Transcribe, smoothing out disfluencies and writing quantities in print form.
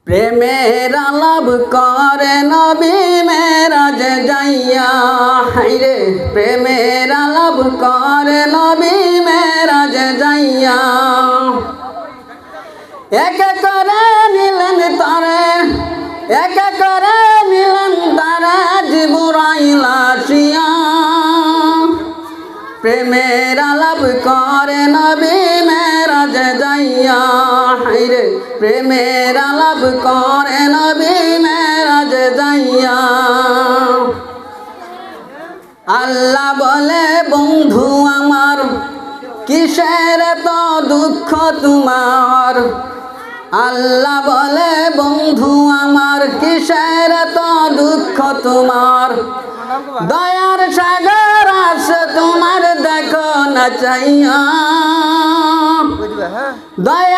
প্রেমের আলাপ করে নবী মেরাজ যাইয়া, হাইরে প্রেমের আলাপ করে নবী মেরাজ যাইয়া। একে করে নিলেন তারে, একে করে নিলেন তারে জিবরাইল আসিয়া। প্রেমের আলাপ করে নবী মেরাজ যাইয়া, হাইরে প্রেমের আলাপ করে নবী মেরাজ যাইয়া। আল্লাহ বলে বন্ধু আমার কিসের তো দুঃখ তোমার, আল্লাহ বলে বন্ধু আমার কিসের তো দুঃখ তোমার। দয়ার সাগর আছে তোমার দেখো না চাইয়া, দয়া